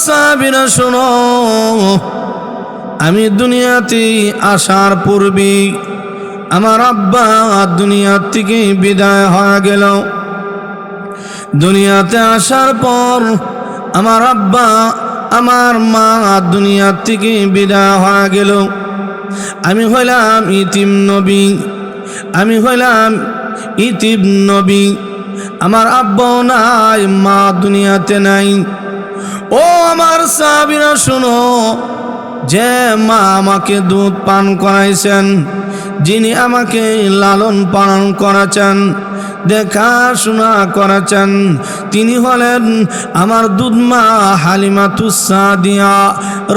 সাহাবীরা শোনো, আমি দুনিয়াতে আসার পূর্বে আমার আব্বা দুনিয়া থেকে বিদায় হয়ে গেল। দুনিয়াতে আসার পর আমার আব্বা আমার মা দুনিয়া থেকে বিদায় হয়ে গেল। আমি হইলাম ইতিম নবী, আমি হইলাম ইতিম নবী। আমার আব্বা নাই, মা দুনিয়াতে নাই। ও আমার সাহাবীরা শোনো, যে মা আমাকে দুধ পান করাইছেন, যিনি আমাকে লালন পালন করেছেন, দেখাশোনা করেছেন, তিনি হলেন আমার দুধ মা হালিমাতুস সাদিয়া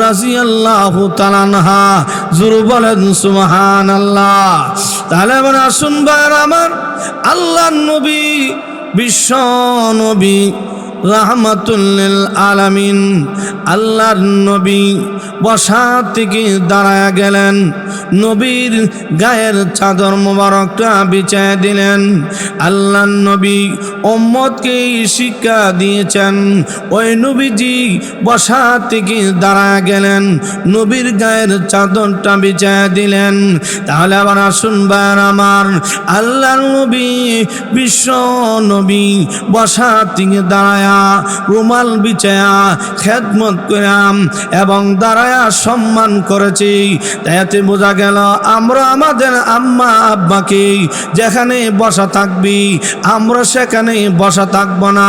রাদিয়াল্লাহু তাআলা আনহা। জোরে বলেন সুবহানাল্লাহ। তাহলে এবার আসুন ভাইরা আমার, আল্লাহর নবী, বিশ্ব নবী, রাহমাতুল লিল আলামিন, আল্লাহর নবী বসা থেকে দাঁড়ায়া গেলেন, নবীর গায়ের চাদর মোবারকটা বিছায় দিলেন। আল্লাহর নবী উম্মতকে শিক্ষা দিয়েছেন, ওই নবীজি বসা থেকে দাঁড়ায়া গেলেন, নবীর গায়ের চাদরটা বিছায় দিলেন। তাহলে আবার আসুন ভাইরা আমার, আল্লাহর নবী, বিশ্ব নবী বসা থেকে দাঁড়ায়া রুমাল বিছায়া খেদমত করাম এবং দাঁড়ায়া সম্মান করেছি। তাতে বোঝা গেল আমরা আমাদের আম্মা আব্বাকে যেখানে বসা থাকবি আমরা সেখানে বসা থাকব না,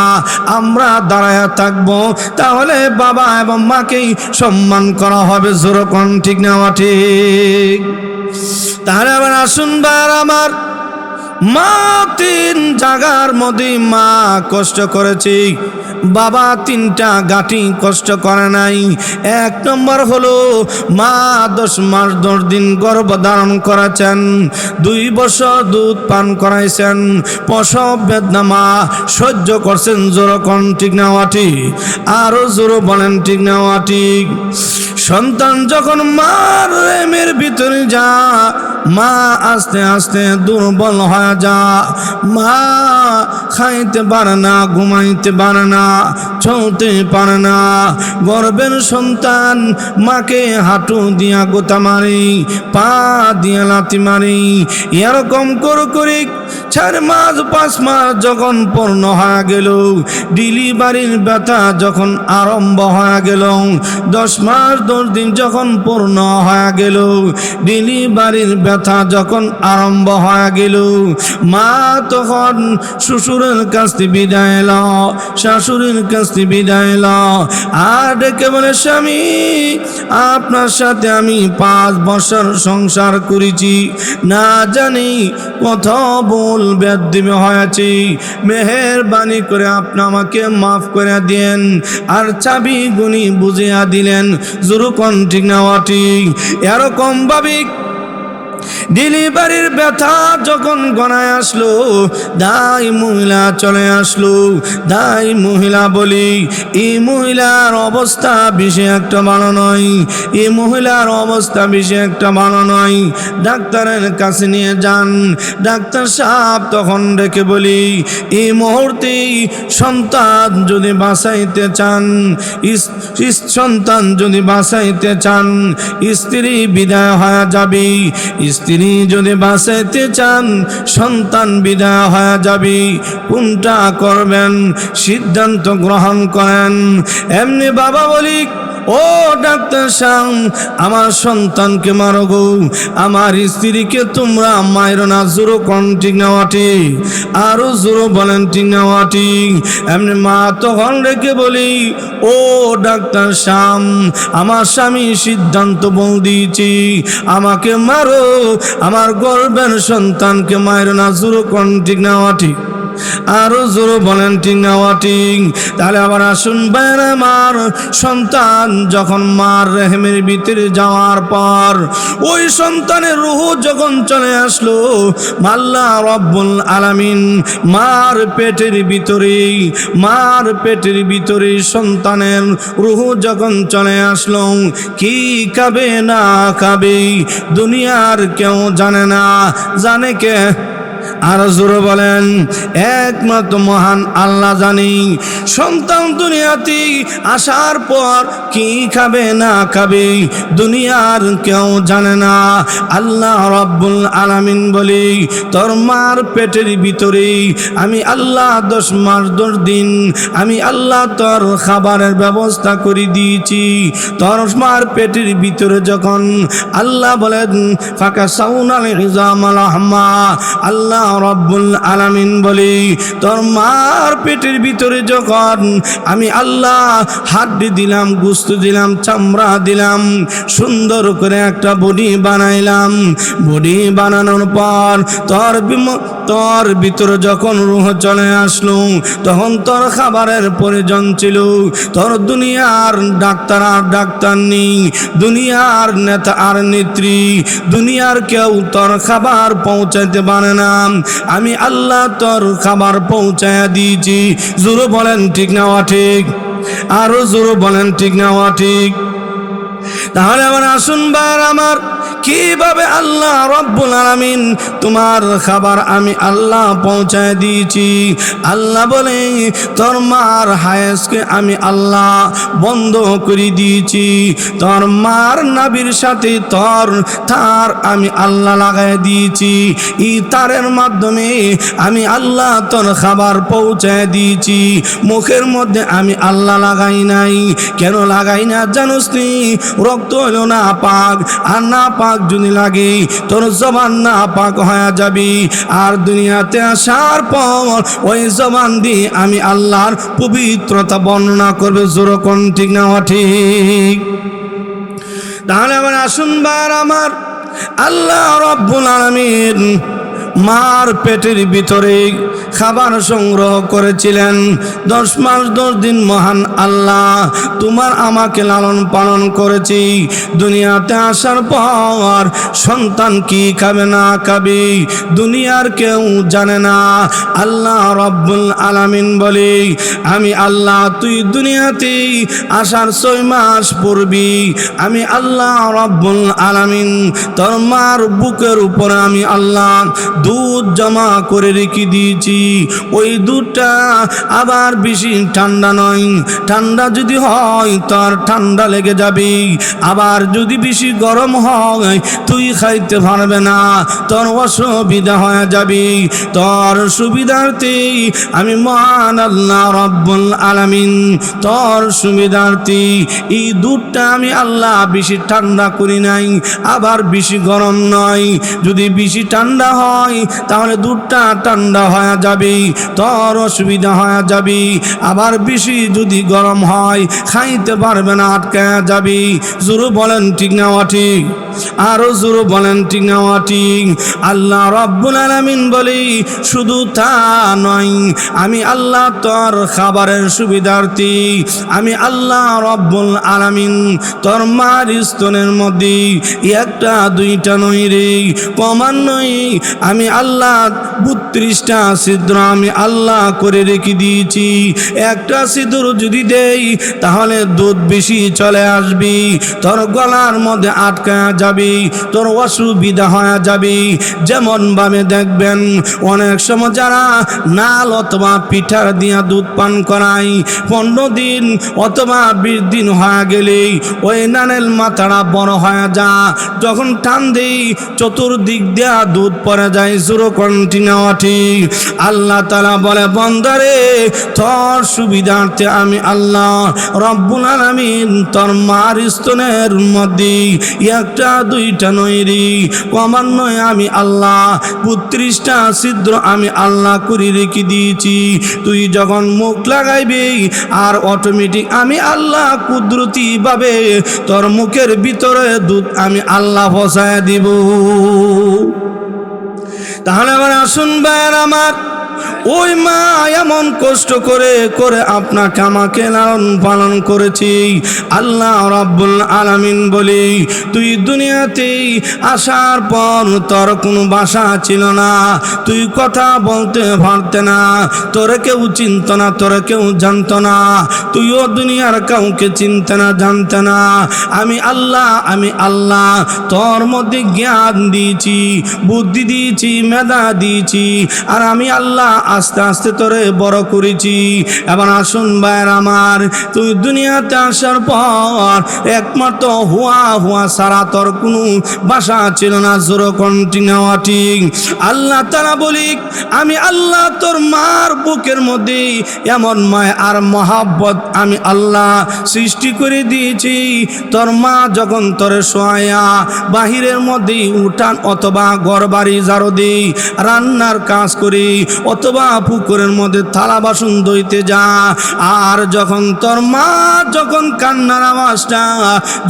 আমরা দাঁড়ায়া থাকবো। তাহলে বাবা এবং মাকেই সম্মান করা হবে। জোরে কোন ঠিক না ঠিক? তাহলে আবার আসুন ভাইরা আমার, মা তিন জায়গার মধ্যে মা কষ্ট করেছি, বাবা তিনটা গাঁটি কষ্ট করে নাই। এক নম্বর হলো মা 10 মাস 10 দিন গর্ভ ধারণ করেছেন, 2 বছর দুধ পান করাইছেন, প্রসব বেদনা মা সহ্য করছেন। জোরে কোন ঠিক না ঠিক? আরো জোরে বলেন ঠিক না ঠিক? সন্তান যখন মার রেমের ভিতরে যা, মা আস্তে আস্তে দুর্বল হয়ে যা, মা খাইতে পারে না, ঘুমাইতে পারে না, চলতে পারে না। গর্ভের সন্তান মাকে হাঁটু দিয়া গোতা মারি, পা দিয়া লাথি মারি, এরকম করে 4 মাস 5 মাস যখন পূর্ণ হয়ে গেল, ডেলিভারির ব্যথা যখন আরম্ভ হয়ে গেল, 10 মাস 10 দিন যখন পূর্ণ হয়ে গেল, ডেলিভারির ব্যথা যখন আরম্ভ হয়ে গেল, মা তখন শ্বশুরের কাছ থেকে বিদায় এল, শাশুড়ির কাছ থেকে বিদায় এল, আর ডেকে বলে, স্বামী আপনার সাথে আমি 5 বছর সংসার করেছি, না জানি কত ভুল বেয়াদবি হয়েছে, মেহেরবানি করে আপনি আমাকে মাফ করে দেন। আর চাবি গুনি বুঝিয়া দিলেন। জোরে কোন ঠিক না ঠিক? এরকম ভাবে ডেলিভারির ব্যথা যখন গনায় আসলো, দাই মহিলা চলে আসলো। দাই মহিলা বলি, এই মহিলার অবস্থা বেশি একটা ভালো নয়, এই মহিলার অবস্থা বেশি একটা ভালো নয়, ডাক্তারের কাছে নিয়ে যান। ডাক্তার সাহেব তখন ডেকে বলি, এই মুহূর্তে সন্তান যদি বাঁচাইতে চান, সন্তান যদি বাঁচাইতে চান, স্ত্রী বিদায় হয়ে যাবে, স্ত্রী যদি বাঁচাইতে চান, সন্তান বিদায় হয়ে যাবে। কোনটা করবেন সিদ্ধান্ত গ্রহণ করেন। এমনি বাবা বলি, ও ডাক্তার সাহেব, আমার সন্তানকে মারো গো, আমার স্ত্রীকে তোমরা মাইরো না। জোরে কোন ঠিক না ঠিক? আরো জোরে বলেন ঠিক না ঠিক? এমনি মা তখন রেখে বলি, ও ডাক্তার সাহেব, আমার স্বামী সিদ্ধান্ত বল দিয়েছি, আমাকে মারো, আমার গর্ভের সন্তানকে মাইরো না। জোরে কোন ঠিক না ঠিক? আরো জোরে বলেন ঠিক না ঠিক? তাহলে আবার আসুন ভাইরা আমার, সন্তান যখন মার রেহেমের ভিতরে যাওয়ার পর ওই সন্তানের রূহ যখন চলে আসলো, আল্লাহ রাব্বুল আলামিন মার পেটের ভিতরে সন্তানের রূহ যখন চলে আসলো, কি খাবে না খাবে দুনিয়ার কেউ জানে না। জানে কে? আর জোরে বলেন একমাত্র মহান আল্লাহ জানি। সন্তান দুনিয়াতে আসার পর কি খাবে না খাবে দুনিয়ার কেউ জানে না। আল্লাহ রাব্বুল আলামিন বলে তোর মার পেটের ভিতরে আমি আল্লাহ 10 মাস 10 দিন আমি আল্লাহ তোর খাবারের ব্যবস্থা করে দিয়েছি। তোর মার পেটের ভিতরে যখন আল্লাহ বলেন ফাঁকা সাউনাল ইজামাল আহমা, আল্লাহ রাব্বুল আলামিন বলে তোর মার পেটের ভিতরে যখন আমি আল্লাহ হাড্ডি দিলাম, গোশত দিলাম, চামড়া দিলাম, সুন্দর করে একটা বডি বানাইলাম। বডি বানানোর পর তোর ভিতরে যখন রূহ চলে আসলো তখন তোর খাবারের প্রয়োজন ছিল। তোর দুনিয়ার ডাক্তার আর ডাক্তার নেই, দুনিয়ার নেতা আর নেত্রী, দুনিয়ার কেউ তোর খাবার পৌঁছাতে পারে না। আমি আল্লাহ তোর খাবার পৌঁছায়া দিয়েছি। জোরে বলেন ঠিক না ঠিক? আরো জোরে বলেন ঠিক না ঠিক? তাহলে আমার আসুন বার আমার কিভাবে আল্লাহ রাব্বুল আলামিন তোমার খাবার আমি আল্লাহ পৌঁছায় দিয়েছি। আল্লাহ বলে তোর মার হায়েসকে আমি আল্লাহ বন্ধ করে দিয়েছি। তোর মার নাভির সাথে তার আমি আল্লাহ লাগাই দিয়েছি। এই তারের মাধ্যমে আমি আল্লাহ তোর খাবার পৌঁছায় দিয়েছি। মুখের মধ্যে আমি আল্লাহ লাগাই নাই। কেন লাগাই না জানোস নি? রক্ত হলো না পাক, আর না পাক যদি লাগে তোর জবান না পাক হয়ে যাবি। আর দুনিয়াতে আসার পর ওই জবান দিয়ে আমি আল্লাহর পবিত্রতা বর্ণনা করবে। জোরে কোন ঠিক না ঠিক? তাহলে আমার আসুন বার আমার আল্লাহ রাব্বুল আলামিন মার পেটের ভিতরে খাবার সংগ্রহ করেছিলেন 10 মাস 10 দিন। মহান আল্লাহ তোমার আমাকে লালন পালন করেছি। দুনিয়াতে আসার পর সন্তান কি খাবে না খাবে দুনিয়ার কেউ জানে না। আল্লাহ রাব্বুল আলামিন বলে আমি আল্লাহ তুই দুনিয়াতে আসার 6 মাস পূর্বে আমি আল্লাহ রাব্বুল আলামিন তোর মার বুকের উপরে আমি আল্লাহ দুধ জমা করে রেখে দিয়েছি। ওই দুধটা আবার বেশি ঠান্ডা নয়, ঠান্ডা যদি হয় তোর ঠান্ডা লেগে যাবে। আবার যদি বেশি গরম হয় তুই খাইতে পারবে না, তোর অসুবিধা হয়ে যাবে। তোর সুবিধার্থে আমি মহান আল্লাহ রাব্বুল আলামিন তোর সুবিধার্থে এই দুধটা আমি আল্লাহ বেশি ঠান্ডা করি নাই, আবার বেশি গরম নয়। যদি বেশি ঠান্ডা হয় তাহলে দুধটা ঠান্ডা হয়ে যাবে, তোর অসুবিধা হয়ে যাবে। আবার বেশি যদি গরম হয় খাইতে পারবে না, আটকে যাবে। জোরে বলেন ঠিক না ঠিক? আরো জোরে বলেন ঠিক না ঠিক? আল্লাহ রাব্বুল আলামিন বলি শুধু তা নয়, আমি আল্লাহ তোর খাবারের সুবিধার্থে আমি আল্লাহ রাব্বুল আলামিন তোর মার স্তনের মধ্যে একটা দুইটা নয় রে, ক্রমান্বয়ে আমি আল্লাহ 32টা ছিদ্র আমি আল্লাহ করে রেখে দিয়েছি। একটা ছিদ্র যদি দেই তাহলে দুধ বেশি চলে আসবে, তোর গলার মধ্যে আটকা যাবে, তোর অসুবিধা হয়ে যাবে। যেমন ভাবে দেখবেন অনেক সময় যারা নাল অথবা পিঠার দিয়া দুধ পান করায় 15 দিন অথবা 20 দিন হয়ে গেলে ওই নানের মাথাটা বড় হয়ে যা, যখন টান দেই চতুর্দিক দিয়া দুধ পড়ে যায়। জোরে কন্টিনিউটি আল্লাহ তাআলা বলে বান্দারে তোর সুবিধার্থে আমি আল্লাহ রব্বুল আলামিন তোর মার স্তনের মধ্যে একটা দুইটা নয় রে, ক্রমান্বয়ে আমি আল্লাহ 32টা ছিদ্র আমি আল্লাহ করে রেখে দিয়েছি। তুই যখন মুখ লাগাইবি আর অটোমেটিক আমি আল্লাহ কুদরতি ভাবে তোর মুখের ভিতরে দুধ আমি আল্লাহ ফসায় দিব। তাহলে আমার আসুন ভাইয়ের আমার ওই মা এমন কষ্ট করে করে আপনাকে আমাকে লালন পালন করেছি। আল্লাহ রাব্বুল আলামিন বলি, তুই দুনিয়াতে আসার পর তোর কোনো ভাষা ছিল না, তুই কথা বলতে পারতে না, তোর কেউ চিনত না, তোর কেউ জানত না, তুইও দুনিয়ার কাউকে চিনতে না, জানতে না। আমি আল্লাহ তোর মধ্যে জ্ঞান দিয়েছি, বুদ্ধি দিয়েছি, মেধা দিয়েছি, আর আমি আল্লাহ আস্তে আস্তে তোরে বড় করেছি। এবার আসুন ভাইয়ের আমার, তুই দুনিয়াতে আসার পর একমাত্র হুয়া সারা তোর কোনো ভাষা ছিল না। জোর কন্টিনিউটি আল্লাহ তাআলা বলি, আমি আল্লাহ তোর মার বুকের মধ্যে এমন মায় আর মহাব্বত আমি আল্লাহ সৃষ্টি করে দিয়েছি। তোর মা যখন তোরে শোয়া বাহিরের মধ্যে উঠান অথবা ঘর বাড়ি ঝাড়ু দিই, রান্নার কাজ করি, অথবা পুকুরের মধ্যে থালা বাসন ধুইতে যা, আর যখন তোর মা যখন কান্নার আওয়াজটা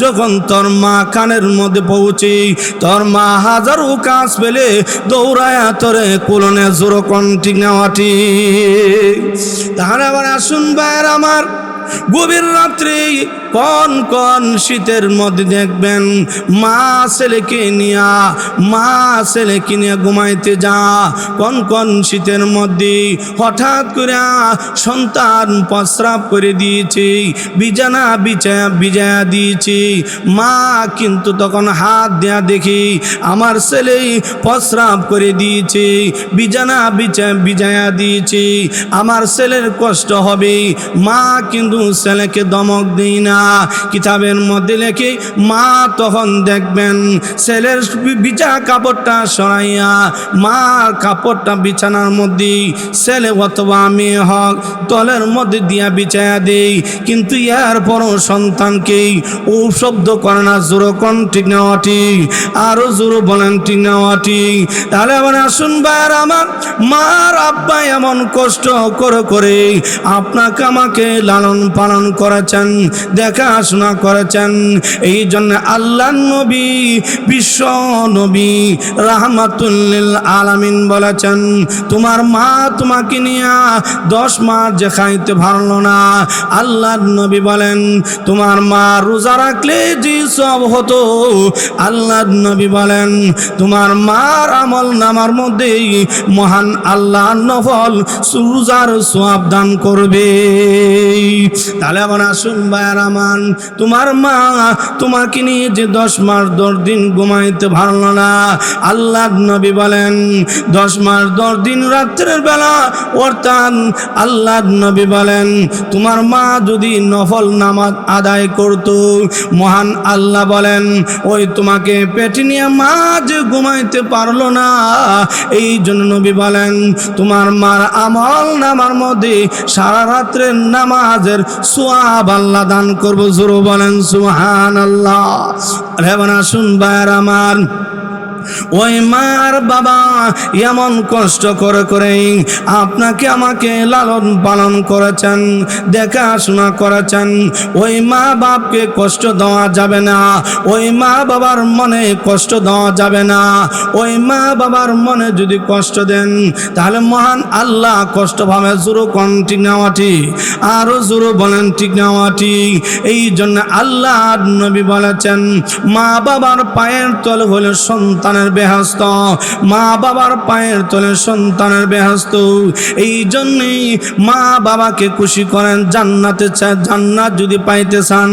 যখন তোর মা কানের মধ্যে পৌঁছে, তোর মা হাজারো কাজ পেলে দৌড়ায়া তোরে কোলনে জোর কন্টিনিউটি। তাহলে আবার আসুন ভাইয়ের আমার, গভীর রাত্রে কোন শীতের মধ্যে দেখবেন মা ছেলেকে নিয়ে ঘুমাইতে যা, কোন শীতের মধ্যে হঠাৎ করে সন্তান প্রস্রাব করে দিয়েছে, বিছানা বিছায়া দিয়েছে, মা কিন্তু তখন হাত দেয়া দেখি আমার ছেলে প্রস্রাব করে দিয়েছে, বিছানা বিছায়া দিয়েছে, আমার ছেলের কষ্ট হবে। মা কিন্তু ছেলেকে দমক দেই না। কিতাবের মধ্যে লেখে মা তখন দেখবেন ছেলের বিছা কাপড়টা সরাইয়া মা কাপড়টা বিছানার মধ্যে ছেলে অথবা মেয়ে হোক তলের মধ্যে দিয়া বিছায়া দেই, কিন্তু এর পরও সন্তানকে ও শব্দ করে না। জোর কোন ঠিক না ঠিক, আরো জোর বলেন ঠিক না ঠিক। তাহলে আবার আসুন ভাইয়ের আমার, মার আব্বা এমন কষ্ট করে আপনাকে আমাকে লালন পালন করেছেন, দেখাশোনা করেছেন। এই জন্য আল্লাহ নবী বিশ্ব নবী রাহমাতুল লিল আলামিন বলেছেন, তোমার মা তোমাকে নিয়ে 10 মাস যে খাইতে পারল না, আল্লাহ নবী বলেন তোমার মা রোজা রাখলে যে সব হতো, আল্লাহ নবী বলেন তোমার মার আমল নামার মধ্যে মহান আল্লাহ নফল রোজার সওয়াব দান করবে। তাহলে আবার আসুন ভাইয়ের আমার, তোমার মা তোমাকে নিয়ে যে 10 মাস 10 দিন ঘুমাইতে পারল না, আল্লাহ নবী বলেন 10 মাস 10 দিন রাত্রের বেলা অর্থাৎ আল্লাহ নবী বলেন তোমার মা যদি নফল নামাজ আদায় করত, মহান আল্লাহ বলেন ওই তোমাকে পেটে নিয়ে মা যে ঘুমাইতে পারলো না, এই জন্য নবী বলেন তোমার মার আমল নামার মধ্যে সারা রাত্রের নামাজের সওয়াব আল্লাহ দান করবো। জোর বলেন সুবহানাল্লাহ। রেবানা শুন ভাইয়ের আমার, ওই মার বাবা এমন কষ্ট করে আপনাকে আমাকে লালন পালন করেছেন, দেখাশোনা করেছেন। ওই মা বাপকে কষ্ট দেওয়া যাবে না, ওই মা বাবার মনে কষ্ট দেওয়া যাবে না। ওই মা বাবার মনে যদি কষ্ট দেন তাহলে মহান আল্লাহ কষ্ট পাবে। জোরো কোন ঠিক নেওয়া ঠিক, আরো জোরো বলেন ঠিক নেওয়া ঠিক। এই জন্য আল্লাহ নবী বলেছেন মা বাবার পায়ের তলে হলে সন্তানের বেহেশত, মা বাবার পায়ের তলে সন্তানের বেহেশত। এই জন্যই মা বাবাকে খুশি করেন, জান্নাতে চান, জান্নাত যদি পাইতে চান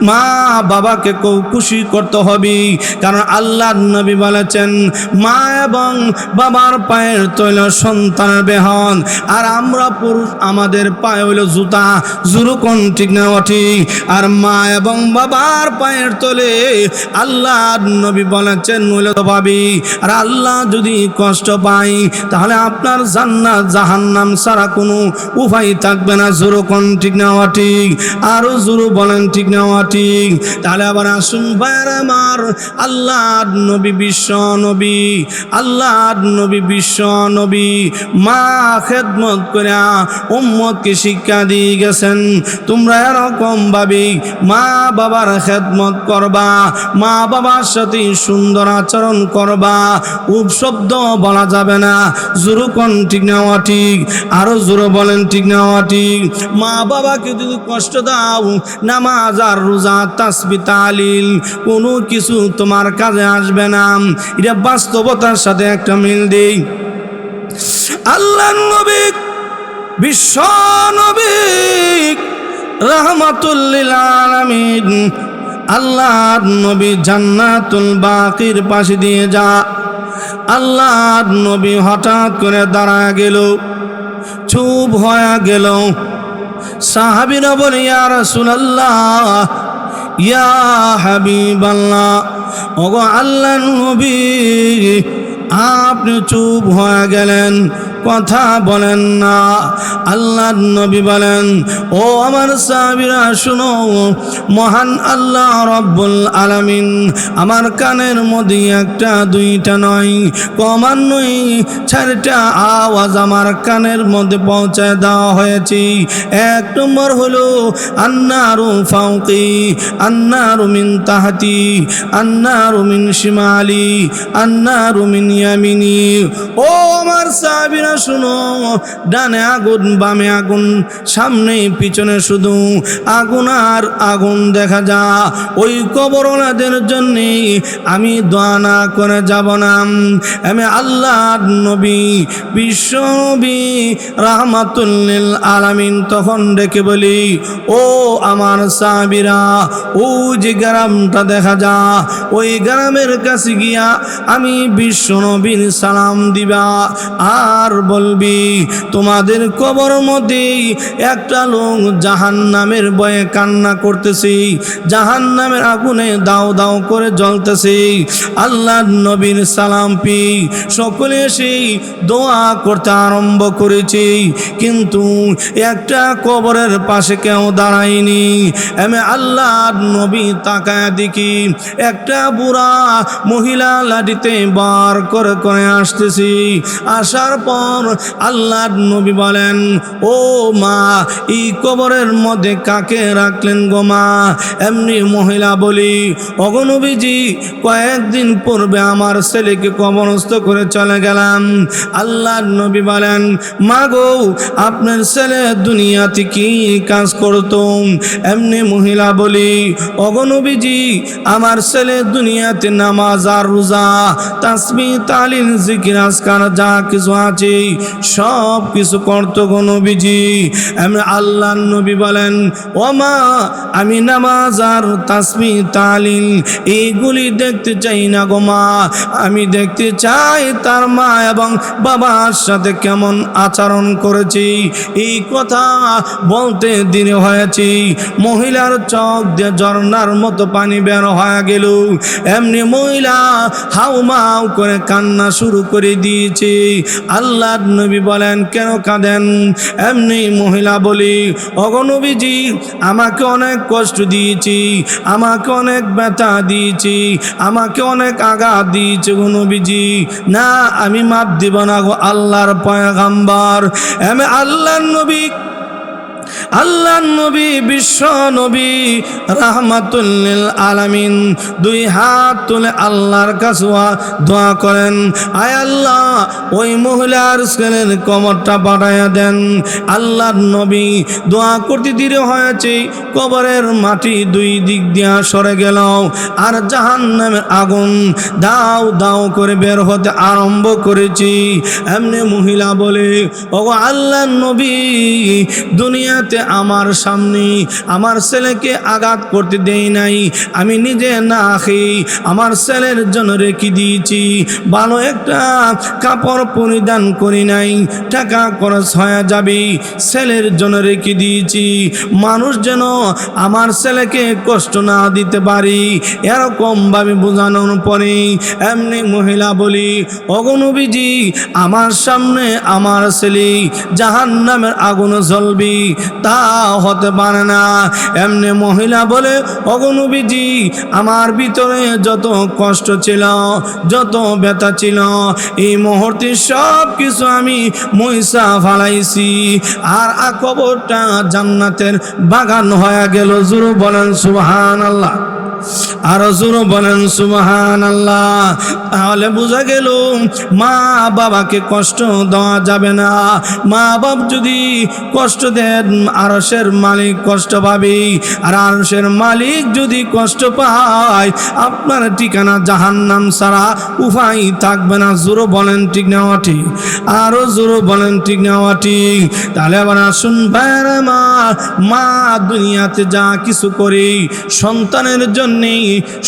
মা বাবাকে খুশি করতে হবে। কারণ আল্লাহ নবী বলেছেন মা এবং বাবার পায়ের তলে সন্তানের বেহন, আর আমরা পুরুষ আমাদের পায়ে হইল জুতা। জোর কোন ঠিক না ঠিক, আর মা এবং বাবার পায়ের তলে আল্লাহ নবী বলেছেন হইল ভাবি। আর আল্লাহ যদি কষ্ট পাই তাহলে আপনার জান্নাত জাহান্নাম ছাড়া কোনো উপায় থাকবে না। জোর কোন ঠিক না ঠিক, আরো জোর বলেন ঠিক না ঠিক। তাহলে আবার আসুন ভাইয়ের আমার, আল্লাহ নবী বিশ্ব নবী, আল্লাহ নবী বিশ্ব নবী মা খেদমত করে উম্মতকে শিক্ষা দিয়ে গেছেন তোমরা এরকম ভাবে মা বাবার খেদমত করবা, মা বাবার সাথে সুন্দর আচরণ করবা, উপ শব্দ বলা যাবে না। জোরে কোন ঠিক না ঠিক, আরো জোরে বলেন ঠিক না ঠিক। মা বাবাকে যদি কষ্ট দাও, নামাজ আর রোজা তাসবিহ তাহলিল কোনো কিছু তোমার কাজে আসবে না। এটা বাস্তবতার সাথে একটা মিল দেই। আল্লাহর নবী, বিশ্ব নবী রাহমাতুল লিল আলামিন, আল্লাহর নবী জান্নাতুল বাকির পাশে দিয়ে যা। আল্লাহর নবী হঠাৎ করে দাঁড়ায় গেল, চুপ হয়ে গেল। সাহাবীরা বলে, ইয়া রাসূলুল্লাহ, ইয়া হাবিবাল্লাহ, ওগো আল্লাহর নবী, আপনি চুপ হয়ে গেলেন, কথা বলেন না। আল্লাহর নবী বলেন, ও আমার সাহাবীরা শুনো, মহান আল্লাহ রব্বুল আলামিন আমার কানের মধ্যে একটা দুইটা নয়, ক্রমান্বয়ে 4টা আওয়াজ আমার কানের মধ্যে পৌঁছায় দেওয়া হয়েছে। 1 নম্বর হলো আন্নারু ফাওকি, আন্নারু মিন তাহতি, আন্নারু মিন শিমালি, আন্নারু মিন ইয়ামিনি। ও আমার সাহাবীরা শুনো, ডানে আগুন, বামে আগুন, সামনে পিছনে শুধু আগুন আর আগুন দেখা যা। ওই কবরওয়ালাদের জন্য আমি দোয়া না করে যাব না। আমি আল্লাহর নবী, বিশ্ব নবী রাহমাতুল লিল আলামিন তখন ডেকে বলি, ও আমার সাহাবীরা, ও যে গ্রামটা দেখা যা, ওই গ্রামের কাছে গিয়া আমি বিশ্ব নবীর সালাম দিবা আর বলবি, তোমাদের কবর মধ্যে একটা লোক জাহান্নামের ভয়ে কান্না করতেছে, জাহান্নামের আগুনে দাও দাও করে জ্বলতেছে। আল্লাহর নবীর সালাম পি সকলে সেই দোয়া করতে আরম্ভ করেছে, কিন্তু একটা কবরের পাশে কেউ দাঁড়ায়নি। আমি আল্লাহর নবী তাকায় দেখি একটা বুড়া মহিলা লাঠিতে বার করে করে আসতেছি। আসার পর আল্লাহর নবী বলেন, ও মা, এই কবরের মধ্যে কাকে রাখলেন গো মা? এমনি মহিলা বলি, ওগো নবীজি, কয়েকদিন পূর্বে আমার ছেলেকে কবরস্থ করে চলে গেলাম। আল্লাহর নবী বলেন, মা গো, আপনার ছেলে দুনিয়াতে কি কাজ করতো? এমনি মহিলা বলি, ওগো নবীজি, আমার ছেলে দুনিয়াতে নামাজ আর রোজা তাসবিহ তাহলিল জিকির আজকার যা কিছু আছে সব কিছু করতো গো নবীজি। এমনি আল্লাহর নবী বলেন, ও মা, আমি নামাজ আর তাসবিহ তাহলিল এইগুলি দেখতে চাই না গো মা, আমি দেখতে চাই তার মা এবং বাবার সাথে কেমন আচরণ করেছি। এই কথা বলতে দেরি হয়েছে, মহিলার চোখ দিয়ে ঝর্ণার মতো পানি বের হয়ে গেল। এমনি মহিলা হাউমাউ করে কান্না শুরু করে দিয়েছে। আল্লাহর নবী বলেন, কেন কাঁদেন? এমনি মহিলা বলি, ওগো নবীজি, আমাকে অনেক কষ্ট দিয়েছি, আমাকে অনেক ব্যথা দিয়েছি, আমাকে অনেক আঘাত দিয়েছে গো নবীজি, না আমি মাপ দিব না গো আল্লাহর পয়গম্বর। আমি আল্লাহর নবী, আল্লাহর নবী, বিশ্ব নবী রাহমাতুল লিল আলামিন 2 হাত তুলে আল্লাহর কাছে দোয়া করেন, আয় আল্লাহ, ওই মহিলার ছেলের কবরটা বাড়াইয়া দেন। আল্লাহর নবী দোয়া করতে দেরি হয়েছে, কবরের মাটি 2 দিক দিয়া সরে গেল, আর জাহান্নামের আগুন দাও দাও করে বের হতে আরম্ভ করেছি। এমনি মহিলা বলে, ওগো আল্লাহর নবী, দুনিয়াতে আমার সামনে আমার ছেলেকে আঘাত করতে দেই নাই, আমি নিজে না খেয়ে আমার ছেলের জন্য রেখে দিয়েছি, ভালো একটা কাপড় পরিধান করি নাই, টাকা খরচ হয়ে যাবে, ছেলের জন্য রেখে দিয়েছি, মানুষ যেন আমার ছেলেকে কষ্ট না দিতে পারি, এরকম ভাবে বোঝানোর পরে এমনি মহিলা বলি, ওগো নবীজি, আমার সামনে আমার ছেলে জাহান্নামের আগুন জ্বলবে, তা হতে পারে না। এমনি মহিলা বলে, ওগো নবীজি, আমার ভিতরে যত কষ্ট ছিল, যত ব্যথা ছিল, এই মুহূর্তে সব কিছু আমি মুইসা ফালাইছি, আর কবরটা জান্নাতের বাগান হয়ে গেল। জোরে বলেন সুবহানাল্লাহ। আরো জোরে বলেন সুবহানাল্লাহ। তাহলে বোঝা গেল মা বাবাকে কষ্ট দেওয়া যাবে না। মা বাপ যদি কষ্ট দেন আরশের মালিক কষ্ট পাবে, আর আরশের মালিক যদি কষ্ট পায় আপনার ঠিকানা জাহান্নাম ছাড়া উপায় থাকবে না। জোরে বলেন ঠিক না ঠিক? আরো জোরে বলেন ঠিক না ঠিক? তাহলে আবার আসুন ভাইরা আমার, মা দুনিয়াতে যা কিছু করে সন্তানের জন্যে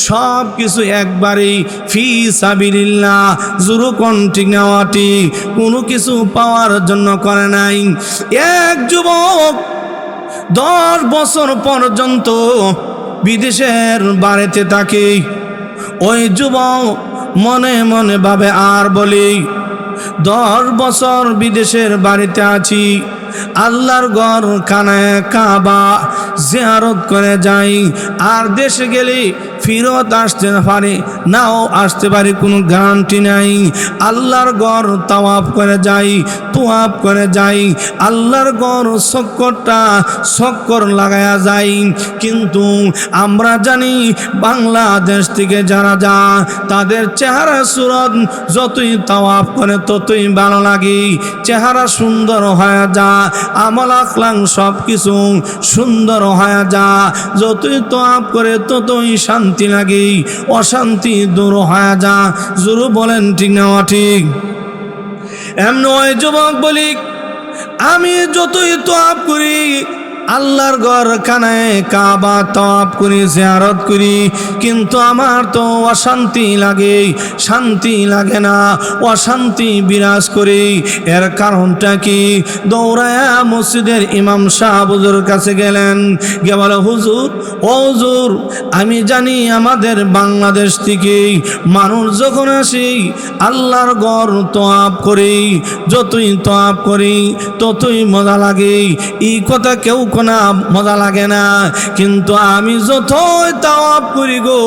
সব কিছু একবারে ফি সাবিলিল্লাহ। জোরে কোন ঠিক না ঠিক? কোনো কিছু পাওয়ার জন্য করে নাই। এক যুবক 10 বছর পর্যন্ত বিদেশের বাড়িতে থাকে। ওই যুবক মনে মনে ভাবে আর বলি 10 বছর বিদেশের বাড়িতে আছি, আল্লাহর ঘর খানায় কাবা জিয়ারত করে যাই, আর দেশে গেলে ফিরত আসতে পারে নাও আসতে পারে, কোনো গ্যারান্টি নাই। আল্লাহর ঘর তাওয়াফ করে যাই, তোয়াফ করে যাই, আল্লাহর ঘর চক্কর লাগায়া যাই। কিন্তু আমরা জানি বাংলাদেশ থেকে যারা যা তাদের চেহারা সুরত যতই তাওয়াফ করে ততই ভালো লাগে, চেহারা সুন্দর হয়ে যা, আমল আখলাক সব কিছু সুন্দর হয়ে যা, যতই তোয়াফ করে ততই শান্তি লাগে, অশান্তি দূর হয়ে যা। জোরে বলেন ঠিক না ঠিক? এমন ওই যুবক বলি আমি যতই তোয়াফ করি, আল্লাহর ঘর খানায় কাবা তাওয়াফ করি, জিয়ারত করি, কিন্তু আমার তো অশান্তি লাগে, শান্তি লাগে না, অশান্তি বিরাজ করে। এর কারণটা কি? দৌড়ায়া মসজিদের ইমাম সাহেব হুজুর কাছে গেলেন, গিয়ে বলে হুজুর, ও হুজুর, আমি জানি আমাদের বাংলাদেশ থেকে মানুষ যখন আসি আল্লাহর ঘর তাওয়াফ করি, যতই তাওয়াফ করি ততই মজা লাগে, এই কথা কেউ না মজা লাগে না, কিন্তু আমি যতই তাওয়াফ করি গো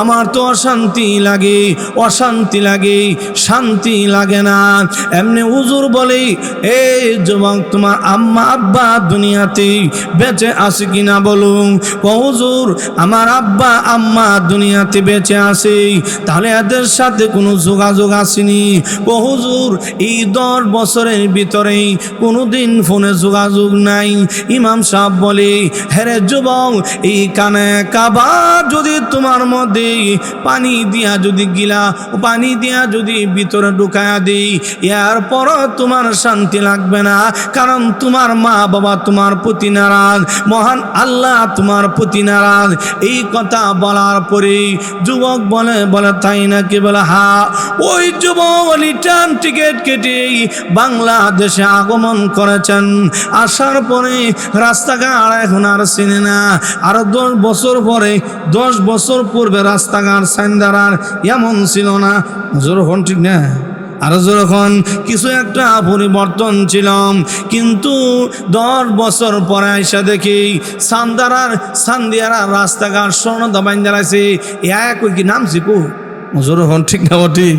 আমার তো অশান্তি লাগে, অশান্তি লাগে, শান্তি লাগে না। এমনি হুজুর বলে এই যুবক তোমার আম্মা আব্বা দুনিয়াতে বেঁচে আছে কিনা বলুন? ও হুজুর আমার আব্বা আম্মা দুনিয়াতে বেঁচে আছে। তাহলে এদের সাথে কোনো যোগাযোগ আসেনি? ও হুজুর এই 10 বছরের ভিতরে কোনোদিন ফোনে যোগাযোগ নাই। ইমাম সাহেব বলে হেরে যুবক, এই কানে কাবা যদি তোমার মধ্যে পানি দিয়া যদি গিলা পানি দিয়া যদি ভিতরে ঢুকায়া দিই, এরপর তোমার শান্তি লাগবে না, কারণ তোমার মা বাবা তোমার প্রতি নারাজ, মহান আল্লাহ তোমার প্রতি নারাজ। এই কথা বলার পরে যুবক বলে তাই নাকি? বলে হা। ওই যুবক রিটার্ন টিকিট কেটে বাংলাদেশে আগমন করেছেন। আসার পরে রাস্তাঘাট এখন আর চিনে না। আরো 10 বছর পরে, 10 বছর পূর্বে রাস্তাঘাট সাইন্দারার এমন ছিল না। যখন ঠিক না আরো যখন কিছু একটা পরিবর্তন ছিল, কিন্তু 10 বছর পরে আইসা দেখি সান্দিয়ারা রাস্তাঘাট স্বর্ণ দাবাইন জ্বালাইছে। এক কি নাম শিখু যখন ঠিক না ঠিক?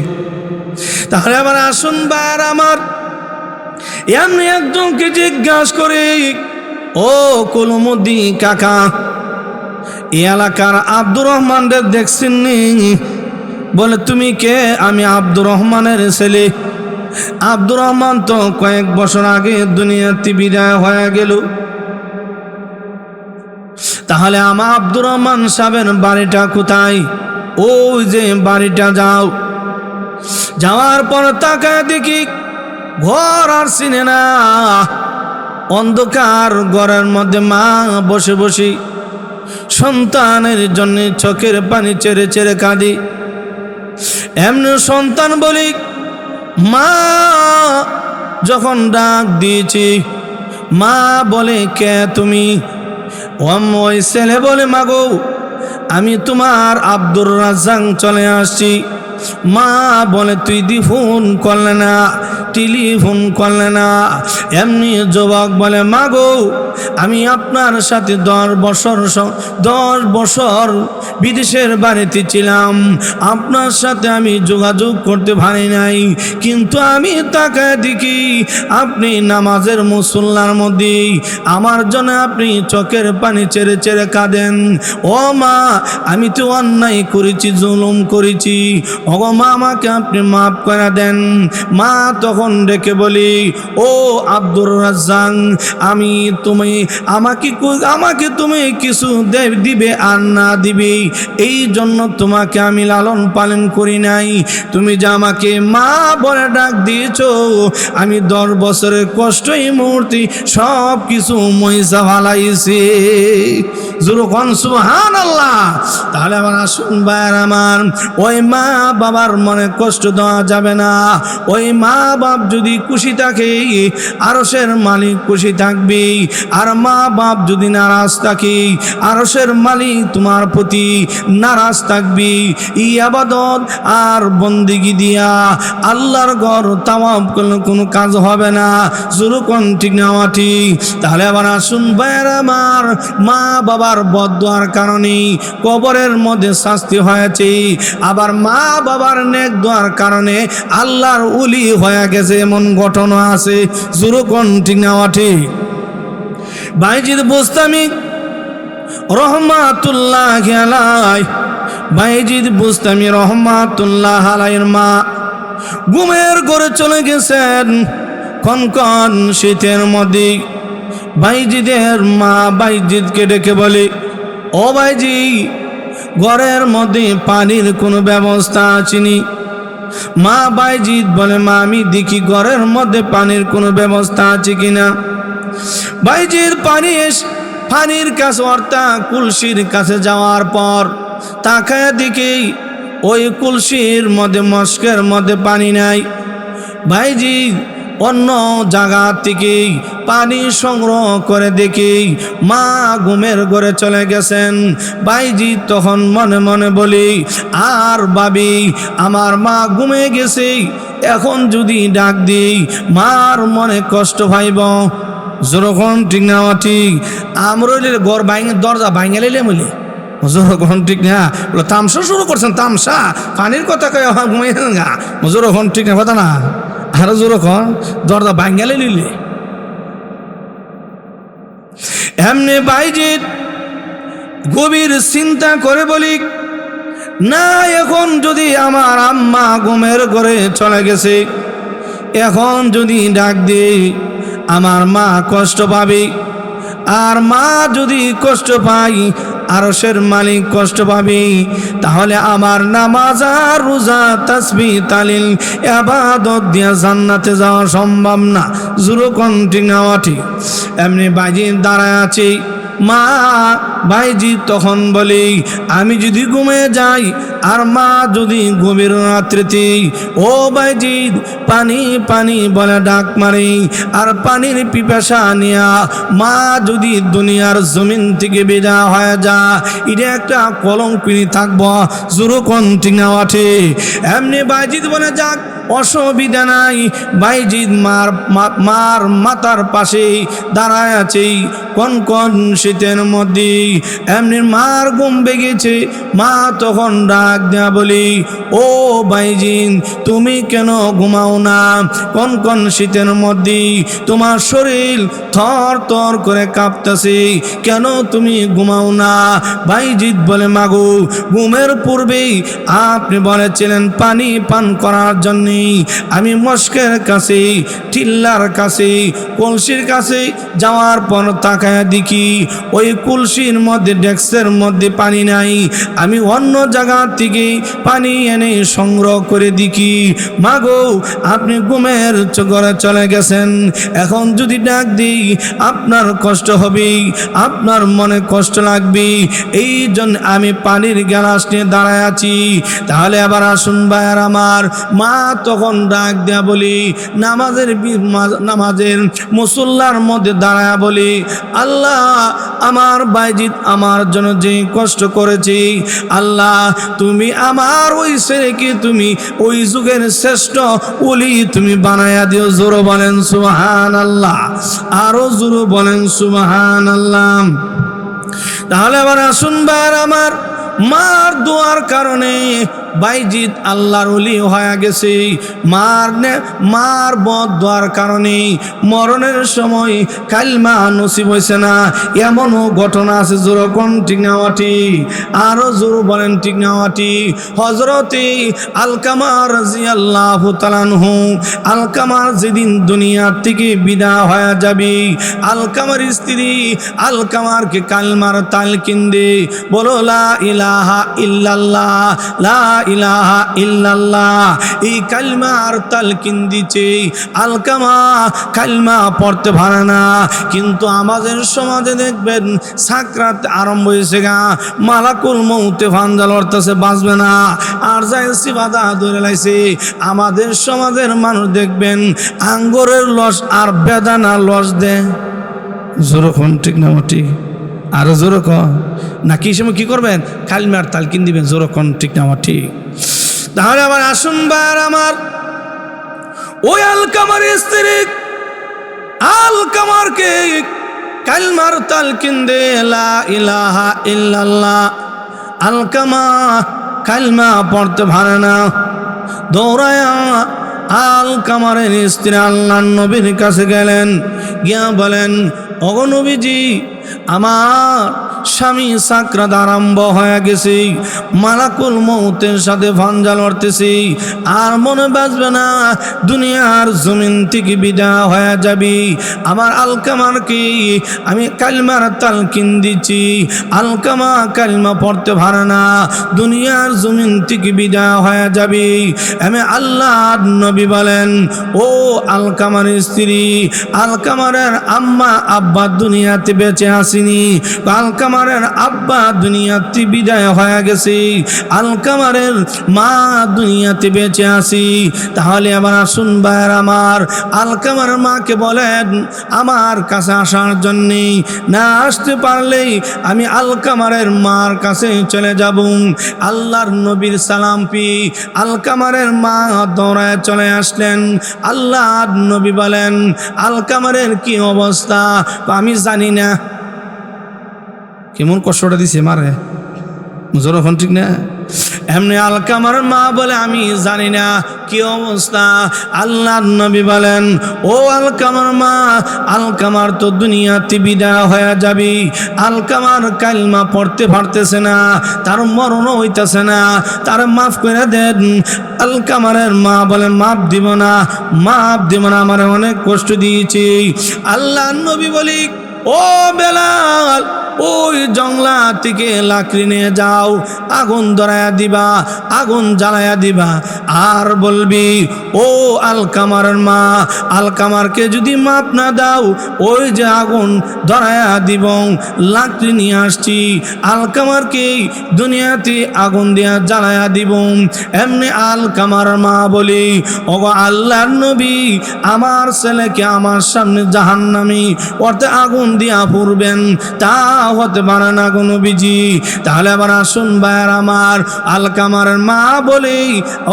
তাহলে আবার আসুন বার আমার এমনি একজনকে জিজ্ঞাসা করে, ও কলমুদ্দি কাকা, এই এলাকার আব্দুর রহমানদের দেখছেন নি? বলে তুমি কে? আমি আব্দুর রহমানের ছেলে। আব্দুর রহমান তো কয়েক বছর আগে দুনিয়াতে বিদায় হয়ে গেল। তাহলে আমার আব্দুর রহমান সাহেবের বাড়িটা কোথায়? ওই যে বাড়িটা যাও। যাওয়ার পর তাকায় দেখি ঘর আর চিনে না, অন্ধকার ঘরের মধ্যে মা বসে বসে সন্তানের জন্য চোখের পানি চেড়ে চেড়ে কাঁদি। এমনি সন্তান বলি মা, যখন ডাক দিয়েছি মা বলে কে তুমি? ওই ছেলে বলে মাগো আমি তোমার আব্দুর রাজ্জাক চলে আসছি। মা বলে তুই দি ফোন করলে না, টেলিফোন করলে না। এমনি যুবক বলে, মা গো, আমি আপনার সাথে 10 বছর বিদেশের বাড়িতে ছিলাম, আপনার সাথে আমি যোগাযোগ করতে পারি নাই, কিন্তু আমি তাকায় দেখি আপনি নামাজের মুসল্লার মধ্যে আমার জন্য আপনি চোখের পানি ছেড়ে ছেড়ে কাঁদেন। ও মা, আমি তো অন্যায় করেছি, জুলুম করেছি, ওগো মা, আমাকে আপনি মাফ করে দেন। মা তখন ডেকে বলি, ও আব্দুর রাজ্জাক, আমাকে তুমি কিছু দিবে আর না দিবে এই জন্য তোমাকে আমি লালন পালন করি নাই, তুমি যে আমাকে মা বলে ডাক দিয়েছ, আমি 10 বছরের কষ্ট এই মুহূর্তে সব কিছু মহিষা ফালাইছি। যখন সুবহানাল্লাহ। তাহলে আমার আসুন ভাইয়ের আমার, ওই মা বাবার মনে কষ্ট দেওয়া যাবে না। ওই মা বাপ যদি খুশি থাকে, আরশের মালিক খুশি থাকবে। আর মা বাপ যদি নারাজ থাকে, আরশের মালিক তোমার প্রতি নারাজ থাকবে। এই ইবাদত আর বন্দেগী দিয়া আল্লাহর ঘর তাওয়াফ করলে কোনো কাজ হবে না। যখন ঠিক না ঠিক। তাহলে আবার আসুন ভাইয়ের আমার, মা বাবার বদদোয়ার কারণে কবরের মধ্যে শাস্তি হয়েছে, আবার মা বাবার নেক দোয়ার কারণে আল্লাহর ওলি হয়ে গেছে, এমন ঘটনা আছে। যখন ঠিক না ঠিক। বাইজিদ বুস্তামি রহমাতুল্লাহ আলাইহি, বাইজিদ বুস্তামি রহমাতুল্লাহ আলাইহির মা ঘুমের ঘরে চলে গেছেন কনকন শীতের মধ্যে। বাইজিদের মা বাইজিদকে ডেকে বলে, ও বাইজি, ঘরের মধ্যে পানির কোনো ব্যবস্থা আছেনি? মা বাইজিদ বলে, মা আমি দেখি ঘরের মধ্যে পানির কোনো ব্যবস্থা আছে কিনা। বাইজিদ পানির কাছে অর্থাৎ কুলসির কাছে যাওয়ার পর তাকায় দেখি ওই কুলসির মধ্যে মস্কের মধ্যে পানি নাই। বাইজিদ অন্য জায়গা থেকে পানি সংগ্রহ করে দেখি মা ঘুমের ঘরে চলে গেছেন। বাইজি তখন মনে মনে বলি, আর ভাবি আমার মা ঘুমে গেছে, এখন যদি ডাক দিই মার মনে কষ্ট পাইব। যখন ঠিক না ঠিক। আমরা ঘর দরজা ভাঙে লাইলে বলি, যখন ঠিক না বলো তামসা শুরু করছেন, তামসা পানির কথা কয়ে ঘুমাই গা, যখন ঠিক না কথা না। আর যখন দরজা ভাঙালে নিলে এমনি বাইজিদ গভীর চিন্তা করে বলি, না এখন যদি আমার আম্মা ঘুমের ঘরে চলে গেছে, এখন যদি ডাক দিই আমার মা কষ্ট পাবে, আর মা যদি কষ্ট পাই আরশের মালিক কষ্ট পাবে। তাহলে আমার নামাজ আর রোজা তাসবিহ তালিল ইবাদত দিয়া জান্নাতে যাওয়া সম্ভব না। যুরকন ঠিক না ঠিক। এমনি বাইজিদ দাঁড়ায় আছে। মা বাইজি তখন বলে, আমি যদি ঘুমিয়ে যাই আর মা যদি গভীর রাত্রিতে ও বাইজিদ পানি পানি বলে ডাক মারে, আর পানির পিপাসা নিয়া মা যদি দুনিয়ার জমিন থেকে বিদায় হয়ে যা, এটা একটা কলঙ্কিনী থাকবো। যুরকন ঠিক না ঠিক। এমনি বাইজিদ বলে, যাক অসুবিধা নাই। বাইজিদ মার মাথার পাশে দাঁড়ায় আছে কনকন শীতের মধ্যে। এমনি মার ঘুম ভেঙেছে। মা তখন ডাক দেয়া বলি, ও বাইজিদ তুমি কেন ঘুমাও না? কনকন শীতের মধ্যে তোমার শরীর থর থর করে কাঁপতেছে, কেন তুমি ঘুমাও না? বাইজিদ বলে, মাগো ঘুমের পূর্বেই আপনি বলেছিলেন পানি পান করার জন্য। আমি মস্কের কাছে, টিল্লার কাছে, কলসির কাছে যাওয়ার পর তাকায় দেখি ওই কলসির মধ্যে ডেস্কের মধ্যে পানি নাই। আমি অন্য জায়গা থেকে পানি এনে সংগ্রহ করে দেখি মাগো আপনি ঘুমের ঘরে চলে গেছেন, এখন যদি ডাক দিই আপনার কষ্ট হবে, আপনার মনে কষ্ট লাগবে, এই জন্য আমি পানির গ্লাস নিয়ে দাঁড়ায় আছি। তাহলে আবার আসুন ভাইয়ার আমার, মা তখন ডাক দেয়া বলি, নামাজের মুসল্লার মধ্যে দাঁড়ায়া বলি, আল্লাহ আমার বাইজিৎ আমার জন্য যে কষ্ট করেছি, আল্লাহ তুমি আমার ওই ছেলেকে তুমি ওই যুগের শ্রেষ্ঠ ওলি তুমি বানায়া দিও। জোরে বলেন সুবহানাল্লাহ, আরো জোরে বলেন সুবহানাল্লাহ। তাহলে আবার আসুন ভাইরা আমার, মার দোয়ার কারণে বাইজিৎ আল্লাহর ওলি হয়ে গেছে। মার বদ দোয়ার কারণে মরণের সময় কালমা নসিব হয়েছে না, এমনও ঘটনা আছে। জোর কোন ঠিক না ঠিক? আরো জোর বলেন ঠিক না ঠিক? হযরতে আলকামা রাদিয়াল্লাহু তাআলা আনহু, আলকামার যেদিন দুনিয়া থেকে বিদায় হয়ে যাবে, আলকামার স্ত্রী আলকামারকে কালমার তালকিন দে, বলো লা ইলাহা ইল্লাল্লাহ, লা ইলাহা ইল্লাল্লাহ। এই কালমার তালকিন দিচ্ছে। আলকামা কালমা পড়তে পারে না, কিন্তু আমাদের সমাজে দেখবেন সাকরাত আরম্ভ হয়েছে গা, মালাকুল মউতে ফানজাল অর্থাৎ বাঁচবে না, আর যাই সিবাদা ধরে লাইছে। আমাদের সমাজের মানুষ দেখবেন আঙ্গুরের লস আর বেদানা লস দেয়। জোরক্ষণ ঠিক না ঠিক? আরো জোরক্ষণ না কি সময় কি করবেন? কালমার তালকিন দিবেন। জোরক্ষণ ঠিক না ঠিক? তাহলে আমার আসুন বার আমার, ওই আলকামার স্ত্রী আলকামারকে কালমার তালকিন দে, লা ইলাহা ইল্লাল্লাহ। আলকামা কালমা পড়তে পারে না, দৌড়ায়া আলকামারের স্ত্রী আল্লাহর নবীর কাছে গেলেন, গিয়া বলেন, ওগো নবীজি, আমার স্বামী সাকরাত আরম্ভ হয়ে গেছে, মালাকুল মউতের সাথে ফানজাল লড়তেছি, আর মনে বাঁচবে না, দুনিয়ার জমিন থেকে বিদায় হয়ে যাবি। আমার আলকামারকে আমি কালমার তালকিন দিচ্ছি, আলকামা কালমা পড়তে পারে না, দুনিয়ার জমিন থেকে বিদায় হয়ে যাবি। আমি আল্লাহর নবী বলেন, ও আলকামার স্ত্রী, আলকামারের আম্মা আব্বা দুনিয়াতে বেঁচে আসেনি, আলকামারের আব্বা দুনিয়াতে বিদায় হয়ে গেছে, আলকামারের মা দুনিয়াতে বেঁচে আসি। তাহলে আবার আসুন ভাইয়ের আমার, আলকামার মাকে বলেন আমার কাছে আসার জন্যে, না আসতে পারলেই আমি আলকামারের মার কাছে চলে যাব। আল্লাহর নবীর সালাম পি আলকামারের মা দৌড়ায় চলে আসলেন। আল্লাহর নবী বলেন, আলকামারের কি অবস্থা? আমি জানি না। কেমন কষ্টটা দিছে মারে, জোরক্ষণ ঠিক না? এমনি আলকামার মা বলে, আমি জানি না কি অবস্থা। আল্লাহর নবী বলেন, ও আলকামার মা, আলকামার তো দুনিয়াতে বিদায় হয়ে যাবি, আলকামার কালমা পড়তে পারতেছে না, তার মরণ হইতেছে না, তার মাফ করে দেন। আলকামারের মা বলে, মাফ দিব না, মাফ দিব না, আমার অনেক কষ্ট দিয়েছি। আল্লাহর নবী বলি, ও বেলাল, ওই জংলা থেকে লাকড়ি নিয়ে যাও, আগুন ধরায়া দিবা, আগুন জ্বালায়া দিবা, আর বলবি, ও আলকামারের মা, আলকামারকে যদি মাপ না দাও, ওই যে আগুন ধরায়া দিব, লাকড়ি নিয়ে আসছি, আলকামারকে দুনিয়াতে আগুন দিয়া জ্বালায়া দিব। এমনি আলকামার মা বলি, ওগো আল্লাহর নবী, আমার ছেলেকে আমার সামনে জাহান্নামী অর্থে আগুন দিয়া পুরবেন, তা হতে পারে না গো নবীজি। তাহলে আবার আসুন ভাইয়ের আমার, আলকামারের মা বলে,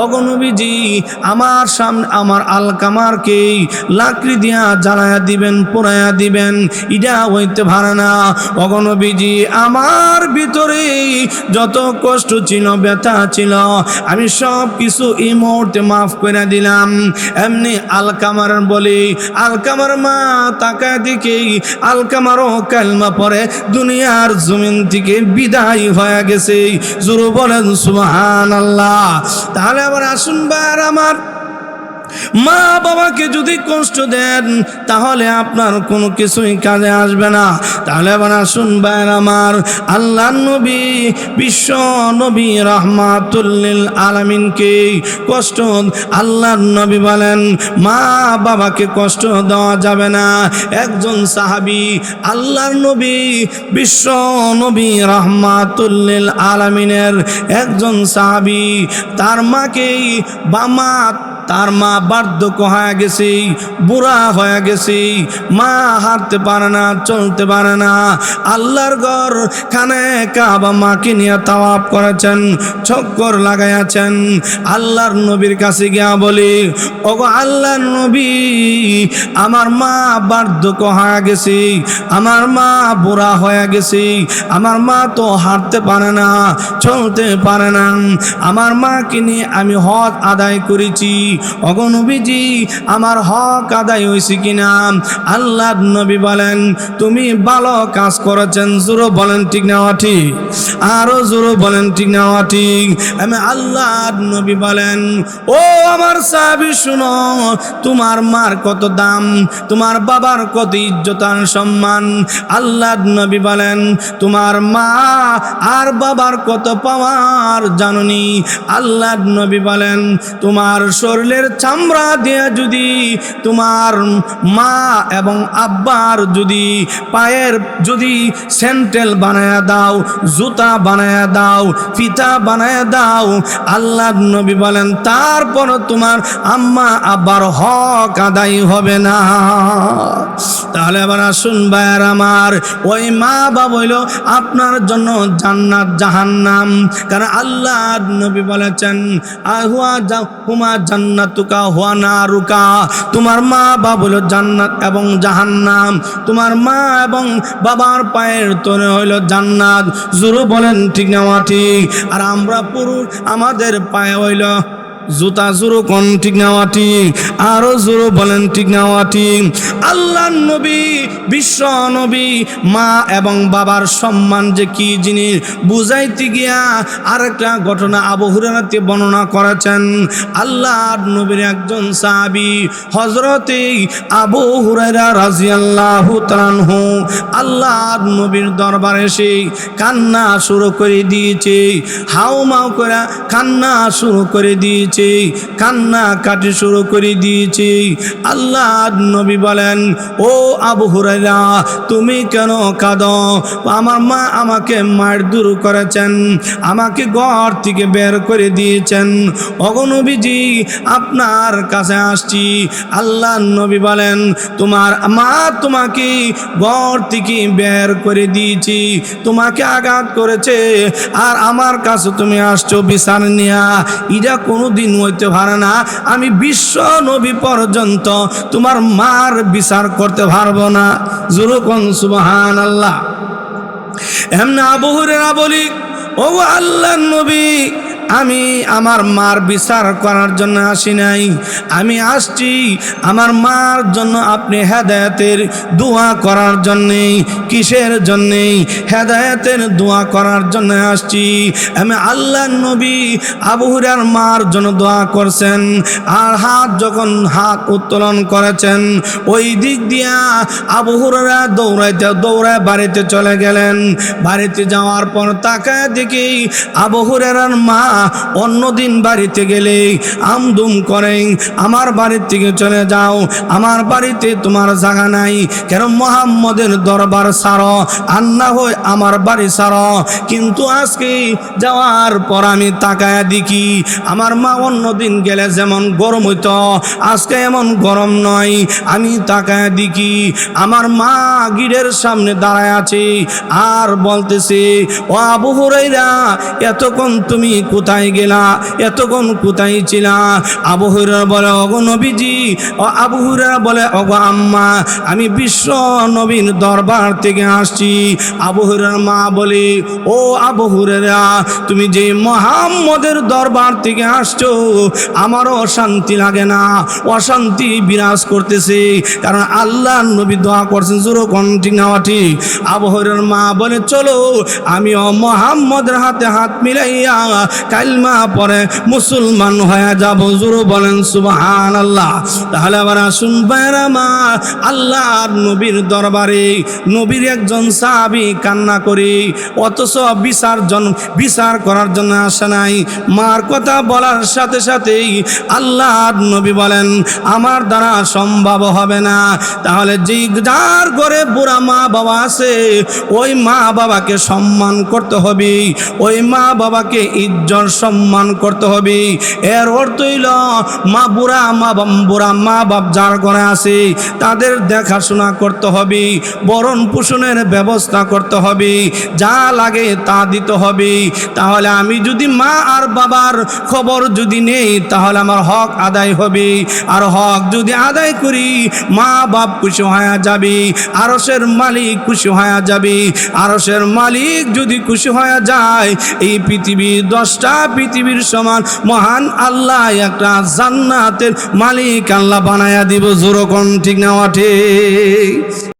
ওগো নবীজি, আমার সামনে আমার আলকামারকে লাকড়ি দিয়া জ্বালায়া দিবেন, পোড়ায়া দিবেন, এটা হইতে পারে না। ওগো নবীজি, আমার ভিতরে যত কষ্ট ছিল, ব্যথা ছিল, আমি সব কিছু এই মুহূর্তে মাফ করে দিলাম। এমনি আলকামার বলে, আলকামার মা তাকায় দেখে আলকামারও কালমা পড়ে দুনিয়ার জমিন থেকে বিদায় হয়ে গেছে। জোরে বলেন সুবহানাল্লাহ। তাহলে আবার আসুন ভাইয়ের আমার, মা বাবাকে যদি কষ্ট দেন, তাহলে আপনার কোনো কিছুই কাজে আসবে না। তাহলে আবার আসুন ভাইয়ের আমার, আল্লাহর নবী, বিশ্ব নবী রাহমাতুল লিল আলামিনকে কষ্ট আল্লাহর নবী বলেন, মা বাবাকে কষ্ট দেওয়া যাবে না। একজন সাহাবী, আল্লাহর নবী, বিশ্ব নবী রাহমাতুল লিল আলামিনের একজন সাহাবী, তার মাকে তার মা বার্ধক্য হয়ে গেছে, বুড়া হয়ে গেছে, মা হাঁটতে পারে না, চলতে পারে না। আল্লাহর ঘর খানে কাবা মাকে নিয়ে তাওয়াফ করেছেন, চক্কর লাগাইয়াছেন। আল্লাহর নবীর কাছে গিয়া বলি, ওগো আল্লাহর নবী, আমার মা বার্ধক্য হয়ে গেছে, আমার মা বুড়া হয়ে গেছে, আমার মা তো হাঁটতে পারে না, চলতে পারে না। আমার মাকে নিয়ে আমি হক আদায় করেছি, ওগো নবীজি আমার হক আদায় হয়েছে কিনা? আল্লাহর নবী বলেন, তুমি ভালো কাজ করেছেন। জোরে বলেন ঠিক না ঠিক? আরো জোরে বলেন ঠিক না ঠিক? আমি আল্লাহর নবী বলেন, ও আমার সাহাবী শুনো, তোমার মার কত দাম, তোমার বাবার কত ইজ্জত আর সম্মান। আল্লাহর নবী বলেন, তোমার মা আর বাবার কত পাওয়ার জাননি? আল্লাহর নবী বলেন, তোমার শরীরের চামড়া দিয়ে যদি তোমার মা এবং আব্বার যদি পায়ের যদি স্যান্ডেল বানায়া দাও, জুতা বানায়া দাও, ফিতা বানায়া দাও, আল্লাহর নবী বলেন তারপর তোমার আম্মা আব্বার হক আদায় হবে না। তাহলে আবার আসুন ভাইয়ার আমার, ওই মা বাবা হইল আপনার জন্য জান্নাত জাহান্নাম। কারণ আল্লাহর নবী বলেছেন, হুমা জান্নাতুকা হুয়া নারুকা, তোমার মা বাবা হইল জান্নাত এবং জাহান্নাম। তোমার মা এবং বাবার পায়ের তলে হইল জান্নাত। জোরে বলেন ঠিক না ঠিক? আর আমরা পুরুষ, আমাদের পায়ে হইল জুতা। জোরে কোন ঠিক না ঠিক? আরো জোরে বলেন ঠিক না ঠিক? আল্লাহর নবী, বিশ্ব নবী মা এবং বাবার সম্মান যে কি জিনিস বুঝাইতে গিয়া আরেকটা ঘটনা আবু হুরায়রা বর্ণনা করেছেন। আল্লাহর নবীর একজন সাহাবী হযরতে আবু হুরায়রা রাদিয়াল্লাহু তাআলা আনহু আল্লাহর নবীর দরবারে এসে কান্না শুরু করে দিয়েছে, হাউমাউ করে কান্না শুরু করে দিয়েছে, কান্না কাটি শুরু করে দিয়েছে। আল্লাহর নবী বলেন, ও আবু হুরায়রা, তুমি কেন কাঁদো? আমার মা আমাকে মারধর করেছেন, আমাকে ঘর থেকে বের করে দিয়েছেন। ওগো নবীজি, আপনার কাছে আসছি। আল্লাহর নবী বলেন, তোমার মা তোমাকে ঘর থেকে বের করে দিয়েছি, তোমাকে আঘাত করেছে, আর আমার কাছে তুমি আসছো বিচার নিয়া। এটা কোনোদিন হইতে পারে না। আমি বিশ্ব নবী পর্যন্ত তোমার মার বিচার করতে পারবো না। জোরে কোন সুবহানাল্লাহ। এমনি আবু হুরায়রা বলি, ও আল্লাহর নবী, আমি আমার মার বিচার করার জন্য আসি নাই, আমি আসছি আমার মার জন্য আপনি হেদায়েতের দোয়া করার জন্যে। কিসের জন্যে? হেদায়েতের দোয়া করার জন্য আসছি। আমি আল্লাহর নবী আবু হুরায়রার মার জন্য দোয়া করছেন, আর যখন হাত উত্তোলন করেছেন, ওই দিক দিয়া আবু হুরায়রা দৌড়ায় বাড়িতে চলে গেলেন। বাড়িতে যাওয়ার পর তাকায় দেখি আবু হুরায়রার মা অন্যদিন বাড়িতে গেলে আমদুম করেন, আমার বাড়ির থেকে চলে যাও, আমার বাড়িতে তোমার জায়গা নাই, কেন মুহাম্মদের দরবার ছাড়ো, আর না হয় আমার বাড়ি ছাড়ো। কিন্তু আজকে যাওয়ার পর আমি তাকায়া দেখি আমার মা অন্যদিন গেলে যেমন গরম হইতো, আজকে এমন গরম নয়। আমি তাকায়া দেখি আমার মা গিরের সামনে দাঁড়ায় আছে আর বলতেছে, ও আবু হুরায়রা, এতক্ষণ তুমি কোথায় গেলা, এতক্ষণ কোথায় ছিলা? আবু হুরায়রা বলে, ওগো নবীজি। ও আবু হুরায়রা বলে, ওগো আম্মা, আমি বিশ্ব নবীর দরবার থেকে আসছি। আবু হুরায়রার মা বলে, ও আবু হুরায়রা, তুমি যে মুহাম্মদের দরবার থেকে আসছো, আমারও অশান্তি লাগে না, অশান্তি বিরাজ করতেছে, কারণ আল্লাহ নবী দোয়া করছেন। জোরে কোন ঠিক না ঠিক? আবু হুরায়রার মা বলে, চলো আমিও মুহাম্মদের হাতে হাত মিলাইয়া কালমা পরে মুসলমান হয়ে যাব। জোরে বলেন সুবহানাল্লাহ। তাহলে আবার আসুন ভাইরা মা, আল্লাহর নবীর দরবারে নবীর একজন সাহাবী কান্না করে, অথচ বিচার করার জন্য আসে নাই। মার কথা বলার সাথে সাথেই আল্লাহর নবী বলেন, আমার দ্বারা সম্ভব হবে না। তাহলে যে যার ঘরে বুড়া মা বাবা আছে, ওই মা বাবাকে সম্মান করতে হবে, ওই মা বাবাকে ইজ্জত আপনার সম্মান করতে হবে। এর অর্থ হইল বুড়া মা বাপ যার ঘরে আছে তাদের দেখাশোনা করতে হবে, ভরণ পোষণের ব্যবস্থা করতে হবে, যা লাগে তা দিতে হবে। তাহলে আমি যদি মা আর বাবার খবর যদি নেই তাহলে আমার হক আদায় হবে। আর হক যদি আদায় করি মা বাপ খুশি হয়ে যাবে, আরশের মালিক খুশি হয়ে যাবে। আরশের মালিক যদি খুশি হয়ে যায় এই পৃথিবীর 10টা পৃথিবীর সমান মহান আল্লাহ একটা জান্নাতের মালিক আল্লাহ বানায়া দিব। জোরকন ঠিক না ঠিক?